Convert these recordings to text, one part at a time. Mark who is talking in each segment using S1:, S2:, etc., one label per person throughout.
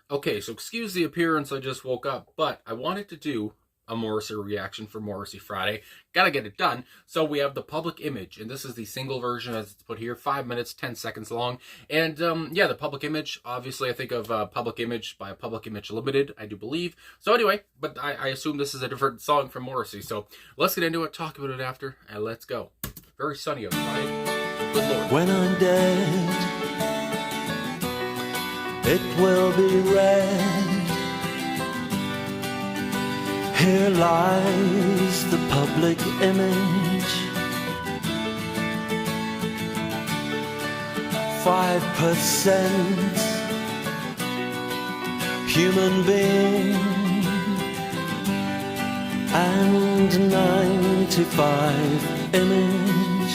S1: Okay, so excuse the appearance, I just woke up, but I wanted to do a Morrissey reaction for Morrissey Friday. Gotta get it done. So we have the public image, and this is the single version as it's put here, 5 minutes, 10 seconds long. And yeah, the public image, obviously I think of Public Image by Public Image Limited, I do believe. So anyway, but I assume this is a different song from Morrissey. So let's get into it, talk about it after, and let's go. Very sunny outside. Good Lord.
S2: When I'm dead, it will be read. Here lies the public image. 5% human being and 95 image.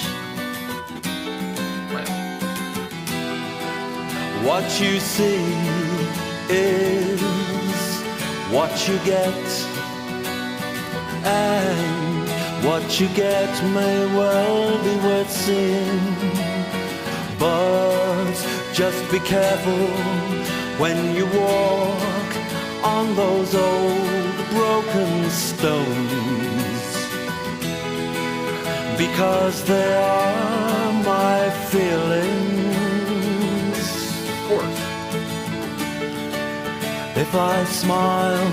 S2: What you see is what you get, and what you get may well be worth seeing. But just be careful when you walk on those old broken stones, because they are my feelings.
S1: Of course.
S2: If I smile,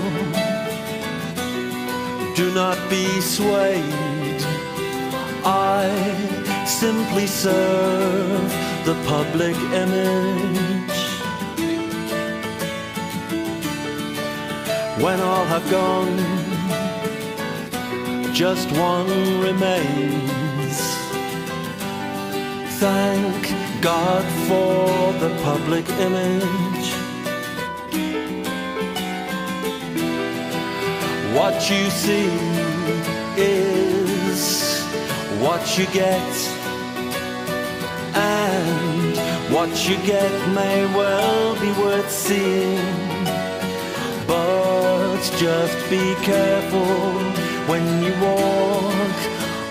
S2: do not be swayed. I simply serve the public image. When all have gone, just one remains. Thank God for the public image. What you see is what you get, and what you get may well be worth seeing. But just be careful when you walk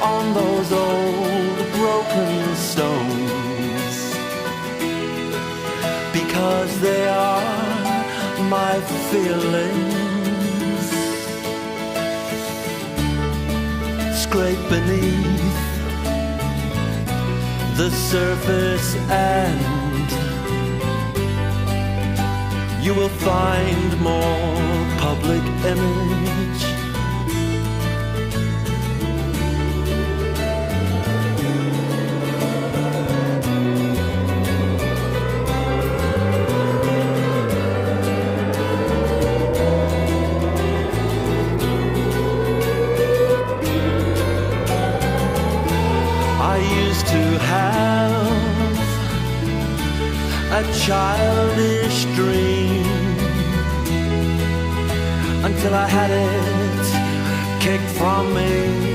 S2: on those old broken stones, because they are my feelings. Scrape beneath the surface and you will find more public image. I used to have a childish dream until I had it kicked from me.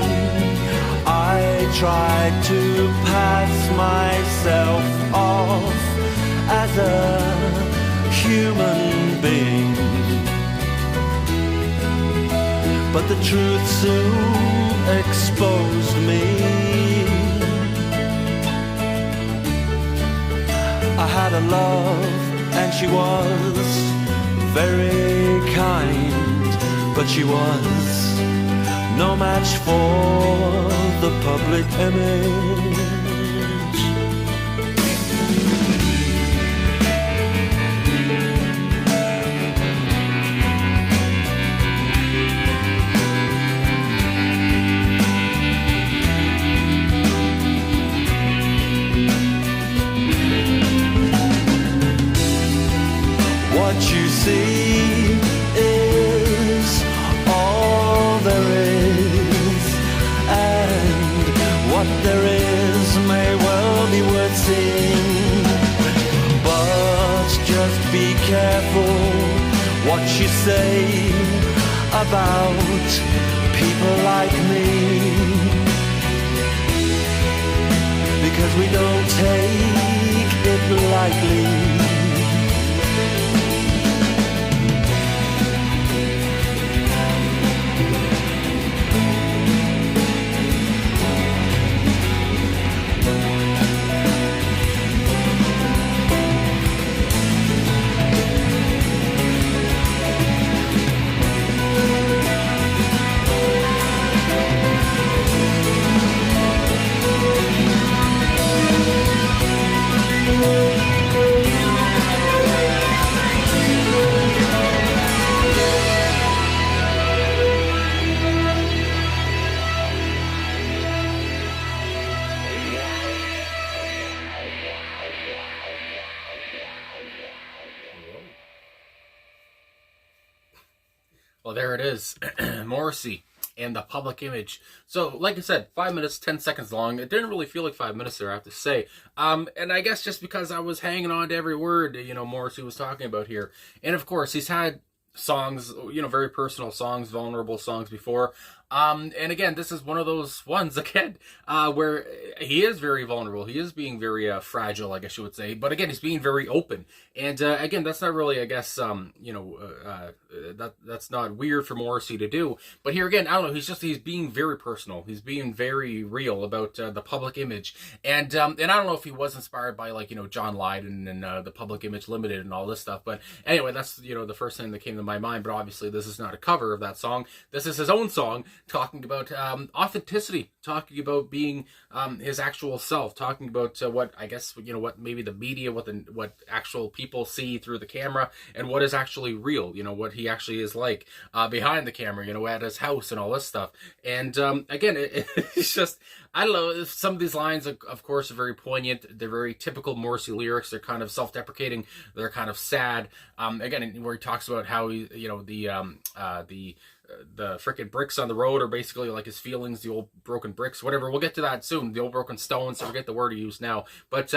S2: I tried to pass myself off as a human being, but the truth soon exposed me. I had a love and she was very kind, but she was no match for the public image. What you see is all there is, and what there is may well be worth seeing. But just be careful what you say about people like me, because we don't take it lightly.
S1: Well, there it is. Morrissey and the public image. So, like I said, 5 minutes, 10 seconds long. It didn't really feel like 5 minutes there, I have to say. And I guess just because I was hanging on to every word, Morrissey was talking about here. And of course, he's had songs, very personal songs, vulnerable songs before. And again, this is one of those ones, again, where he is very vulnerable. He is being very fragile, I guess you would say. But again, he's being very open. And again, that's not really, I guess, that's not weird for Morrissey to do. But here again, I don't know, he's being very personal. He's being very real about the public image. And I don't know if he was inspired by, John Lydon and the Public Image Limited and all this stuff. But anyway, that's, the first thing that came to my mind. But obviously, this is not a cover of that song. This is his own song, talking about authenticity, talking about being his actual self, talking about what I guess what maybe the media, what actual people see through the camera, and what is actually real. What he actually is like behind the camera. At his house and all this stuff. And again, it's just, I don't know. Some of these lines, of course, are very poignant. They're very typical Morrissey lyrics. They're kind of self-deprecating. They're kind of sad. Again, where he talks about how he, the freaking bricks on the road are basically like his feelings, the old broken bricks, whatever. We'll get to that soon. The old broken stones. So forget the word he used now. But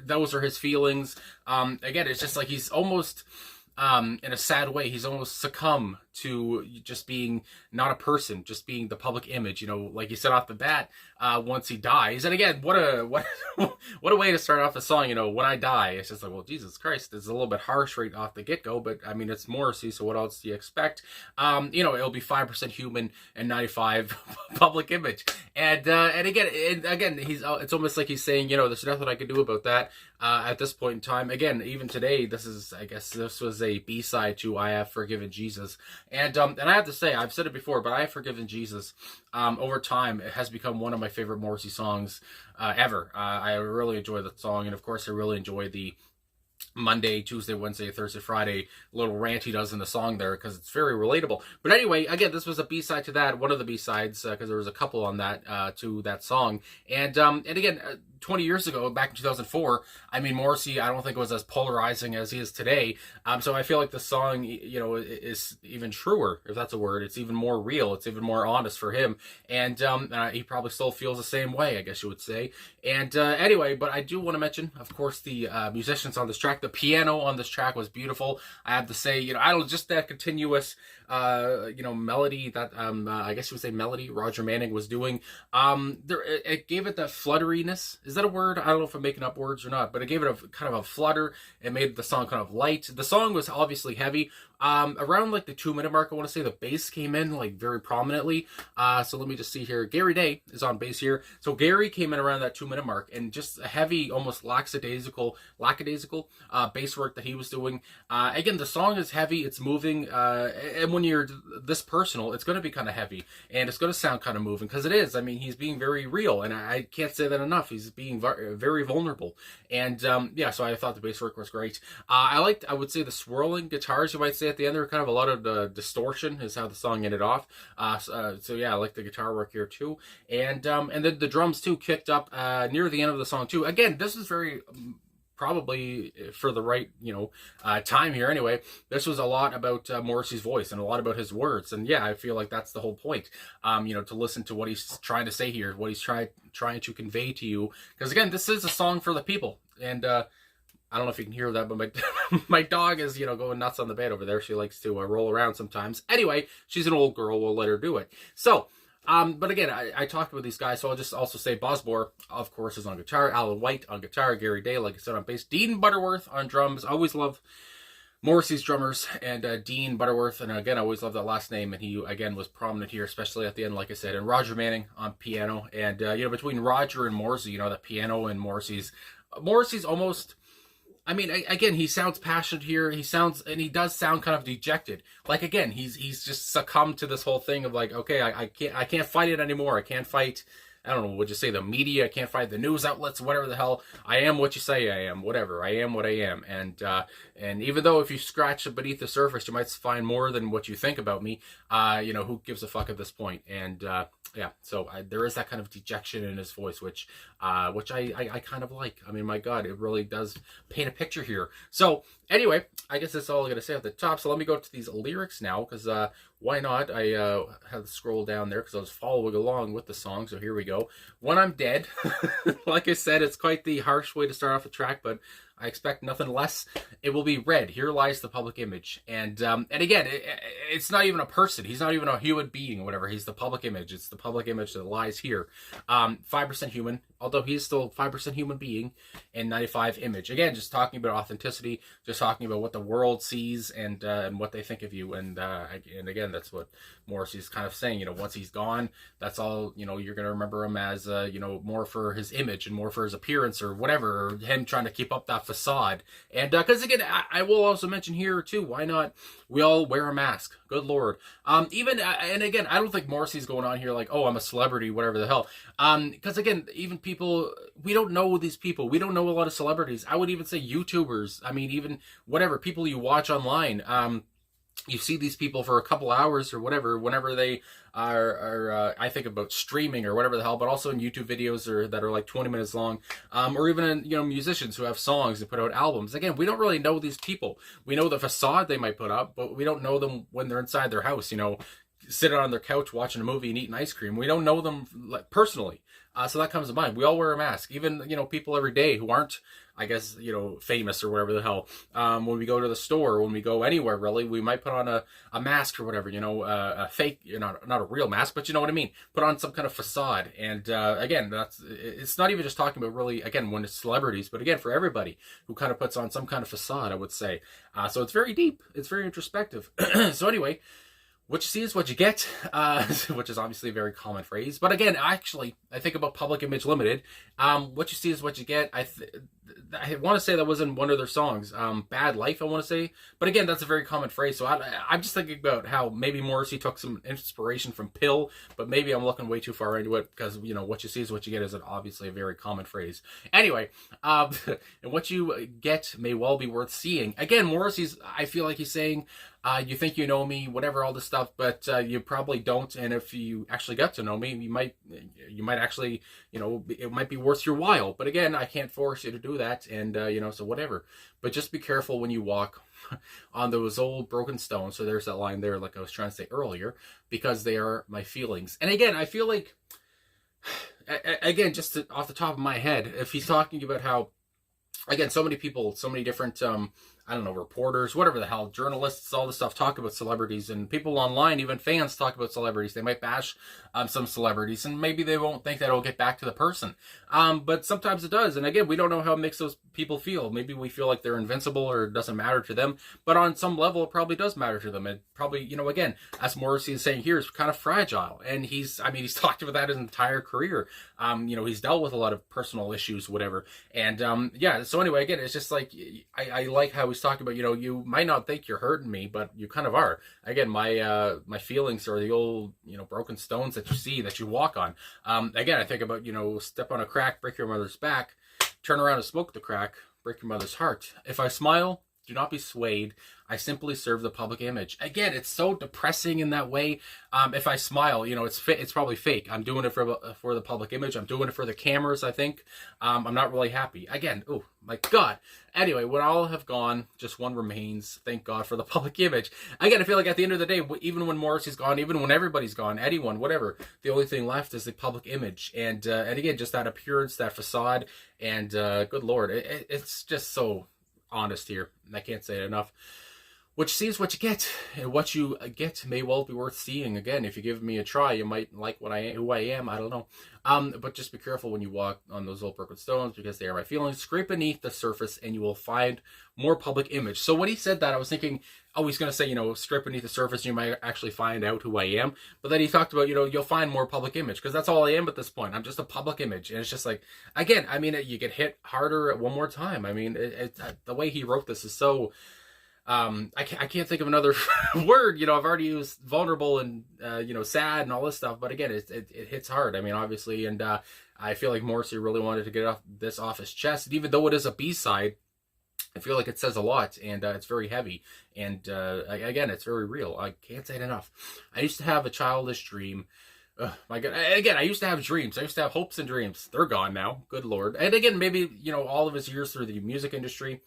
S1: those are his feelings. Again, it's just like he's almost, in a sad way, he's almost succumbed to just being not a person, just being the public image, like you said off the bat, once he dies. And again, what a way to start off a song, when I die. It's just like, well, Jesus Christ, it's a little bit harsh right off the get-go, but I mean, it's Morrissey, so what else do you expect? It'll be 5% human and 95 public image. And again, it's almost like he's saying, there's nothing I can do about that at this point in time. Again, even today, this was a B-side to I Have Forgiven Jesus. And I have to say, I've said it before, but I Have Forgiven Jesus, over time, it has become one of my favorite Morrissey songs ever. I really enjoy the song, and of course, I really enjoy the Monday, Tuesday, Wednesday, Thursday, Friday little rant he does in the song there, because it's very relatable. But anyway, again, this was a B-side to that, one of the B-sides, because there was a couple on that, to that song. And again, 20 years ago, back in 2004, I mean, Morrissey, I don't think it was as polarizing as he is today. So I feel like the song, is even truer, if that's a word. It's even more real. It's even more honest for him. And he probably still feels the same way, I guess you would say. And anyway, but I do want to mention, of course, the musicians on this track. The piano on this track was beautiful. I have to say, I don't just that continuous, melody that I guess you would say melody Roger Manning was doing. It gave it that flutteriness. Is that a word? I don't know if I'm making up words or not, but it gave it a kind of a flutter. It made the song kind of light. The song was obviously heavy. Around like the 2-minute mark, I want to say the bass came in like very prominently. So let me just see here. Gary Day is on bass here. So Gary came in around that 2-minute mark, and just a heavy, almost lackadaisical bass work that he was doing. Again, the song is heavy. It's moving. And when you're this personal, it's going to be kind of heavy, and it's going to sound kind of moving, because it is. I mean, he's being very real, and I can't say that enough. He's being very vulnerable. And so I thought the bass work was great. I would say the swirling guitars, you might say, at the end. There were kind of a lot of the distortion is how the song ended off. So yeah, I like the guitar work here too. And then the drums too kicked up near the end of the song too. Again, this is very probably for the right time here anyway. This was a lot about Morrissey's voice and a lot about his words. And yeah, I feel like that's the whole point. To listen to what he's trying to say here, what he's trying to convey to you. Because again, this is a song for the people. And I don't know if you can hear that, but my dog is, going nuts on the bed over there. She likes to roll around sometimes. Anyway, she's an old girl. We'll let her do it. So, but again, I talked about these guys, so I'll just also say Bosmore, of course, is on guitar. Alan White on guitar. Gary Day, like I said, on bass. Dean Butterworth on drums. I always love Morrissey's drummers, and Dean Butterworth, and again, I always love that last name, and he, again, was prominent here, especially at the end, like I said. And Roger Manning on piano. And, between Roger and Morrissey, the piano and Morrissey's almost... I mean, again, he sounds passionate here. He does sound kind of dejected. Like, again, he's just succumbed to this whole thing of like, okay, I can't fight it anymore. I can't fight, I don't know, would you say the media? I can't fight the news outlets, whatever the hell. I am what you say I am, whatever. I am what I am. And even though if you scratch beneath the surface, you might find more than what you think about me, who gives a fuck at this point? And, so there is that kind of dejection in his voice, which I kind of like. I mean, my God, it really does paint a picture here. So Anyway, I guess that's all I'm gonna say at the top. So let me go to these lyrics now, because why not? I had to scroll down there because I was following along with the song. So here we go. When I'm dead, like I said, it's quite the harsh way to start off a track, but I expect nothing less. It will be red. Here lies the public image, and again, it's not even a person. He's not even a human being or whatever. He's the public image. It's the public image that lies here. 5% human, although he's still 5% human being, and 95 image. Again, just talking about authenticity, just talking about what the world sees and what they think of you, and again, that's what Morrissey's kind of saying. Once he's gone, that's all. You're gonna remember him as more for his image and more for his appearance or whatever, or him trying to keep up that facade. And because again, I will also mention here too, why not we all wear a mask? Good Lord. Even and again, I don't think Morrissey's going on here like, oh, I'm a celebrity, whatever the hell. Because again, even people, we don't know these people. We don't know a lot of celebrities. I would even say YouTubers. I mean, even whatever people you watch online. You see these people for a couple hours or whatever, whenever they are I think about streaming or whatever the hell, but also in YouTube videos that are like 20 minutes long, or even in, musicians who have songs and put out albums. Again, we don't really know these people. We know the facade they might put up, but we don't know them when they're inside their house, sitting on their couch watching a movie and eating ice cream. We don't know them personally. So that comes to mind. We all wear a mask. Even, people every day who aren't, I guess, famous or whatever the hell. When we go to the store, when we go anywhere, really, we might put on a mask or whatever, a fake, not a real mask, but you know what I mean? Put on some kind of facade. And again, it's not even just talking about really, again, when it's celebrities, but again, for everybody who kind of puts on some kind of facade, I would say. So it's very deep. It's very introspective. So anyway, what you see is what you get, which is obviously a very common phrase. But again, actually, I think about Public Image Limited. What you see is what you get. I want to say that was in one of their songs, Bad Life, I want to say. But again, that's a very common phrase. So I'm just thinking about how maybe Morrissey took some inspiration from Pill, but maybe I'm looking way too far into it because, what you see is what you get is obviously a very common phrase. Anyway, and what you get may well be worth seeing. Again, Morrissey's, I feel like he's saying, you think you know me, whatever, all this stuff, but you probably don't. And if you actually got to know me, you might actually, it might be worth your while. But again, I can't force you to do that. And, so whatever. But just be careful when you walk on those old broken stones. So there's that line there, like I was trying to say earlier, because they are my feelings. And again, I feel like, again, just off the top of my head, if he's talking about how, again, so many people, so many different, I don't know, reporters, whatever the hell, journalists, all this stuff talk about celebrities, and people online, even fans, talk about celebrities. They might bash some celebrities, and maybe they won't think that it'll get back to the person. But sometimes it does. And again, we don't know how it makes those people feel. Maybe we feel like they're invincible or it doesn't matter to them. But on some level, it probably does matter to them. It probably, again, as Morrissey is saying here, is kind of fragile. And he's talked about that his entire career. He's dealt with a lot of personal issues, whatever. And yeah, so anyway, again, it's just like, I like how he's talking about, you might not think you're hurting me, but you kind of are. Again, my feelings are the old, broken stones that you see, that you walk on. Again, I think about, step on a crack, break your mother's back, turn around and smoke the crack, break your mother's heart. If I smile, do not be swayed. I simply serve the public image. Again, it's so depressing in that way. If I smile, it's probably fake. I'm doing it for the public image. I'm doing it for the cameras, I think. I'm not really happy. Again, oh my God. Anyway, when all have gone, just one remains. Thank God for the public image. Again, I feel like at the end of the day, even when Morrissey's gone, even when everybody's gone, anyone, whatever, the only thing left is the public image. And again, just that appearance, that facade, and good Lord, it's just so honest here. I can't say it enough. What you see is what you get, and what you get may well be worth seeing. Again, if you give me a try, you might like who I am. I don't know. But just be careful when you walk on those old broken stones, because they are my feelings. Scrape beneath the surface, and you will find more public image. So when he said that, I was thinking, oh, he's going to say, scrape beneath the surface, and you might actually find out who I am. But then he talked about, you'll find more public image, because that's all I am at this point. I'm just a public image. And it's just like, again, you get hit harder one more time. The way he wrote this is so... I can't think of another word. I've already used vulnerable and sad and all this stuff, but again, it hits hard. Obviously, and I feel like Morrissey really wanted to get this off his chest. And even though it is a B-side, I feel like it says a lot, and it's very heavy, and again, it's very real. I can't say it enough. I used to have a childish dream My God. Again, I used to have dreams. I used to have hopes and dreams. They're gone now. Good Lord. And again, maybe, all of his years through the music industry,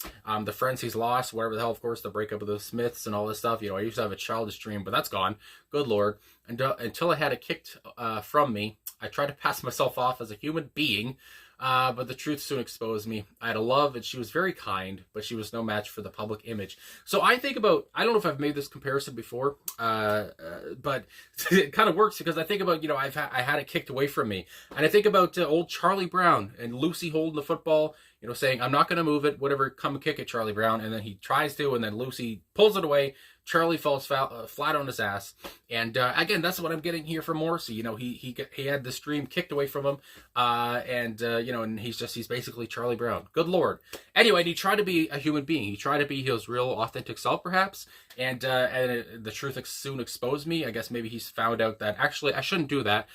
S1: the friends he's lost, whatever the hell, of course, the breakup of the Smiths and all this stuff. I used to have a childish dream, but that's gone. Good Lord. And until I had it kicked from me, I tried to pass myself off as a human being. But the truth soon exposed me. I had a love, and she was very kind, but she was no match for the public image. So I think about, I don't know if I've made this comparison before, but it kind of works, because I think about, I had it kicked away from me. And I think about old Charlie Brown and Lucy holding the football, saying, I'm not going to move it, whatever, come kick it, Charlie Brown. And then he tries to, and then Lucy pulls it away. Charlie falls flat on his ass. And again, that's what I'm getting here from Morrissey. He had this dream kicked away from him. And he's basically Charlie Brown. Good Lord. Anyway, and he tried to be a human being. He tried to be his real authentic self, perhaps. And the truth soon exposed me. I guess maybe he's found out that actually I shouldn't do that.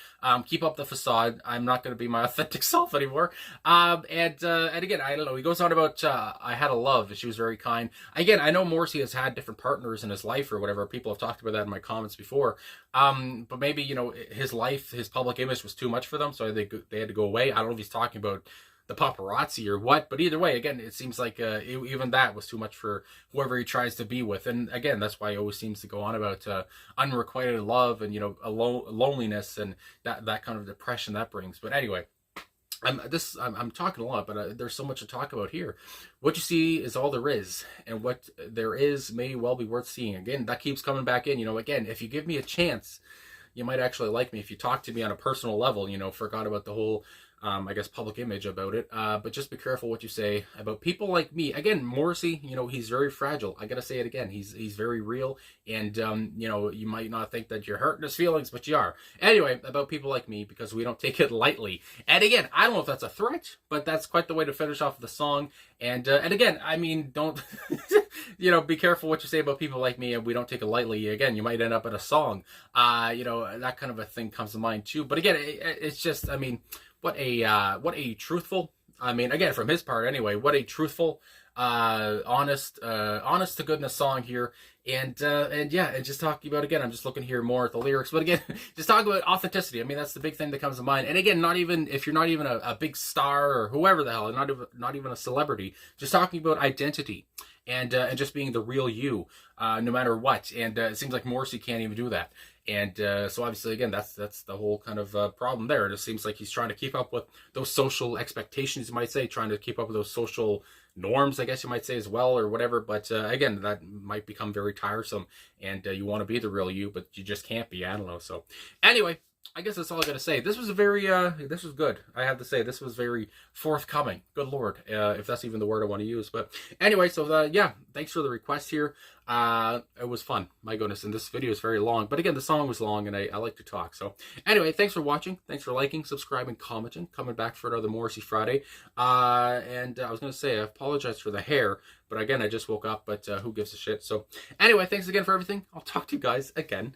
S1: Keep up the facade. I'm not going to be my authentic self anymore. And again, I don't know. He goes on about I had a love. She was very kind. Again, I know Morrissey has had different partners in his life or whatever. People have talked about that in my comments before. But maybe his life, his public image was too much for them, so they had to go away. I don't know if he's talking about the paparazzi or what, but either way, again, it seems like even that was too much for whoever he tries to be with. And again, that's why he always seems to go on about unrequited love and loneliness and that kind of depression that brings. But anyway, I'm talking a lot, but there's so much to talk about here. What you see is all there is, and what there is may well be worth seeing. Again, that keeps coming back in. Again, if you give me a chance, you might actually like me. If you talk to me on a personal level, forgot about the whole I guess public image about it, but just be careful what you say about people like me. Again, Morrissey, he's very fragile. I gotta say it again, he's very real, and you might not think that you're hurting his feelings, but you are. Anyway, about people like me, because we don't take it lightly. And again, I don't know if that's a threat, but that's quite the way to finish off the song. And again, I mean, don't be careful what you say about people like me, and we don't take it lightly. Again, you might end up in a song. That kind of a thing comes to mind too. But again, it's just, I mean, what a truthful, again, from his part anyway, what a truthful, honest to goodness song here. And yeah, and just talking about, again, I'm just looking here more at the lyrics, but again, just talking about authenticity. That's the big thing that comes to mind. And again, not even if you're not even a big star or whoever the hell, not even a celebrity, just talking about identity and just being the real you, no matter what. And it seems like Morrissey can't even do that. And so obviously, again, that's the whole kind of problem there. It just seems like he's trying to keep up with those social expectations, you might say, trying to keep up with those social norms, I guess you might say, as well, or whatever. But again, that might become very tiresome, and you want to be the real you, but you just can't be. I don't know. So anyway, I guess that's all I got to say. This was this was good. I have to say, this was very forthcoming. Good Lord, if that's even the word I want to use. But anyway, so yeah, thanks for the request here. It was fun. My goodness, and this video is very long. But again, the song was long, and I like to talk. So anyway, thanks for watching. Thanks for liking, subscribing, commenting, coming back for another Morrissey Friday. And I was going to say, I apologize for the hair, but again, I just woke up, but who gives a shit? So anyway, thanks again for everything. I'll talk to you guys again